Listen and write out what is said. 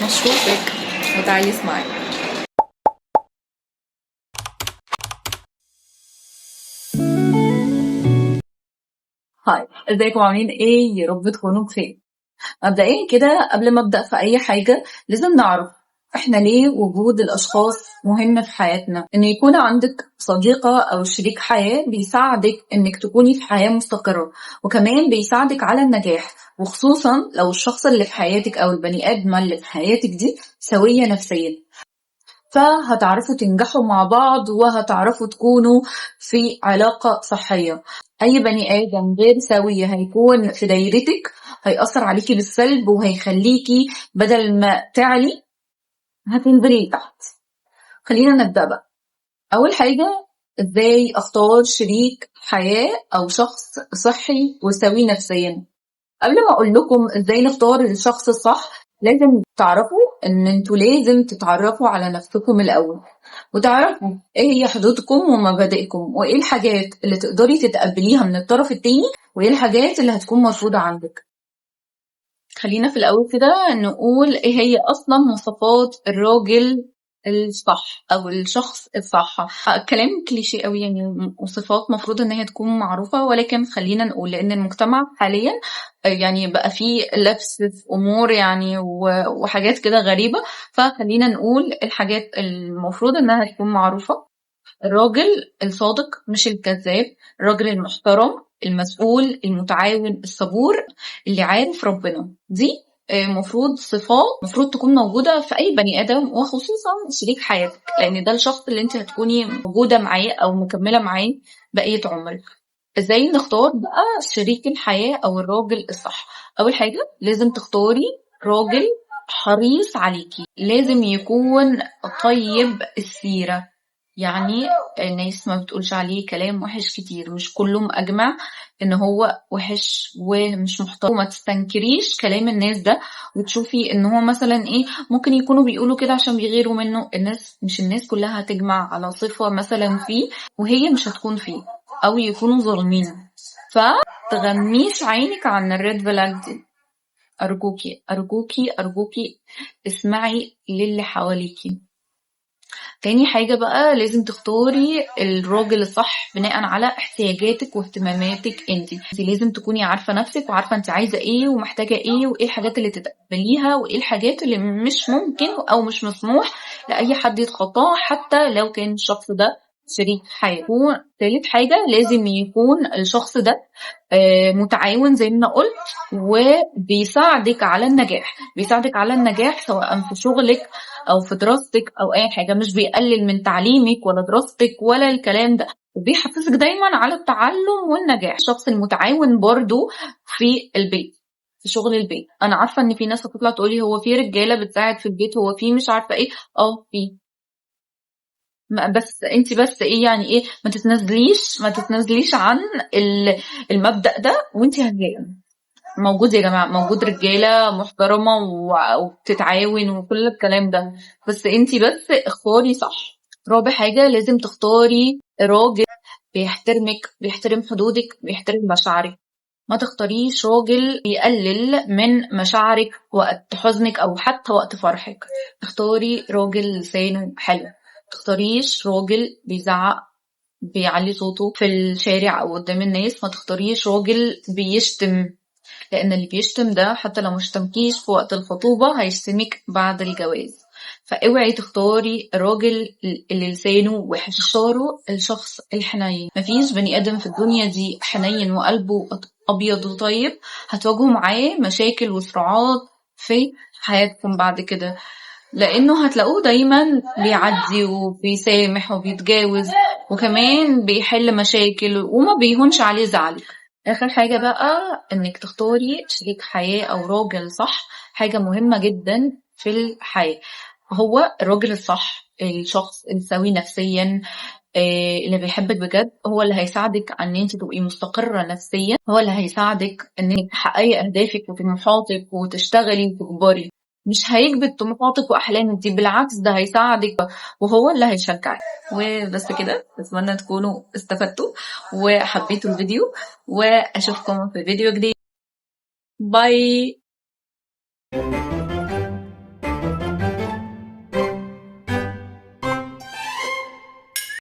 مشروطك وتعالي اسمعي. هاي، ازيكم عاملين ايه؟ يا رب تكونوا بخير. مبدئيا كده قبل ما ابدا في اي حاجه لازم نعرف احنا ليه وجود الاشخاص مهم في حياتنا. ان يكون عندك صديقه او شريك حياه بيساعدك انك تكوني في حياه مستقره، وكمان بيساعدك على النجاح، وخصوصا لو الشخص اللي في حياتك او البني ادمه اللي في حياتك دي سويه نفسيا، فهتعرفوا تنجحوا مع بعض وهتعرفوا تكونوا في علاقة صحية. أي بني آدم غير سوي هيكون في دايرتك هيأثر عليكي بالسلب، وهيخليكي بدل ما تعلي هتنزلي تحت. خلينا نبدأ بقى. أول حاجة، إزاي أختار شريك حياة أو شخص صحي وسوي نفسيا؟ قبل ما اقول لكم ازاي نختار الشخص الصح، لازم تعرفوا ان انتوا لازم تتعرفوا على نفسكم الاول، وتعرفوا ايه هي حدودكم ومبادئكم، وايه الحاجات اللي تقدري تتقبليها من الطرف التاني، وايه الحاجات اللي هتكون مرفوضة عندك. خلينا في الأول كده نقول إيه هي أصلا مواصفات الراجل الصح أو الشخص الصح. كلام كليشيه قوي يعني، وصفات مفروض إن هي تكون معروفة، ولكن خلينا نقول لأن المجتمع حاليا يعني بقى فيه لبس في أمور يعني وحاجات كده غريبة. فخلينا نقول الحاجات المفروض إنها تكون معروفة: الراجل الصادق مش الكذاب، الراجل المحترم المسؤول المتعاون الصبور اللي عارف ربنا. دي مفروض صفات مفروض تكون موجودة في أي بني آدم، وخصوصا شريك حياتك، لأن ده الشخص اللي انت هتكوني موجودة معاه أو مكملة معاه بقية عمرك. ازاي نختار بقى شريك الحياة أو الراجل الصح؟ أول حاجة لازم تختاري راجل حريص عليكي، لازم يكون طيب السيرة. يعني الناس ما بتقولش عليه كلام وحش كتير، مش كلهم أجمع إن هو وحش ومش محترم. وما تستنكريش كلام الناس ده وتشوفي إن هو مثلا إيه، ممكن يكونوا بيقولوا كده عشان بيغيروا منه. الناس كلها هتجمع على صفة مثلا فيه وهي مش هتكون فيه، أو يكونوا ظالمين. فتغميش عينك عن الريد فلاج دي. أرجوكي أرجوكي أرجوكي اسمعي للي حواليكي. تاني حاجة بقى، لازم تختاري الراجل الصح بناء على احتياجاتك واهتماماتك انت لازم تكوني عارفة نفسك وعارفة انت عايزة ايه ومحتاجة ايه، وايه الحاجات اللي تتقبليها وايه الحاجات اللي مش ممكن او مش مسموح لأي حد يتخطاها، حتى لو كان الشخص ده شريك حياته. تالت حاجة، لازم يكون الشخص ده متعاون زي ما قلت، وبيساعدك على النجاح، بيساعدك على النجاح سواء في شغلك او في دراستك او اي حاجة. مش بيقلل من تعليمك ولا دراستك ولا الكلام ده، وبيحفزك دايما على التعلم والنجاح. الشخص المتعاون برضو في البيت، في شغل البيت. انا عارفة ان في ناس هتطلع تقولي هو في رجالة بتساعد في البيت، هو في مش عارفة ايه. في بس انت بس ايه يعني ايه، ما تتنازليش عن المبدأ ده. وانت هتلاقي موجود يا جماعة، موجود رجالة محترمة وبتتعاون وكل الكلام ده، بس انت بس اختاري صح. رابع حاجة، لازم تختاري راجل بيحترمك، بيحترم حدودك، بيحترم مشاعرك. ما تختاريش راجل يقلل من مشاعرك وقت حزنك او حتى وقت فرحك. اختاري راجل لسانه حلو. تختاريش راجل بيزعق، بيعلي صوته في الشارع او قدام الناس. ما تختاريش راجل بيشتم، لان اللي بيشتم ده حتى لو مشتمكيش في وقت الخطوبة هيشتمك بعد الجواز. فاوعي تختاري الراجل اللي لسانه وحش. اختاروا الشخص الحنين. مفيش بني ادم في الدنيا دي حنين وقلبه ابيض وطيب هتواجهوا معاه مشاكل وصراعات في حياتكم بعد كده، لانه هتلاقوه دايما بيعدي وبيسامح وبيتجاوز، وكمان بيحل مشاكل وما بيهونش عليه زعلك. اخر حاجة بقى، انك تختاري شريك حياة او راجل صح. حاجة مهمة جدا في الحياة هو الراجل الصح، الشخص السوي نفسيا، اللي بيحبك بجد، هو اللي هيساعدك ان انت تبقي مستقرة نفسيا، هو اللي هيساعدك انك تحققي اهدافك وطموحاتك وتشتغلي وتكبري. مش هيكبت طموحاتك واحلامك دي، بالعكس ده هيساعدك وهو اللي هيشجعك. وبس كده، اتمنى تكونوا استفدتوا وحبيتوا الفيديو، واشوفكم في فيديو جديد. باي.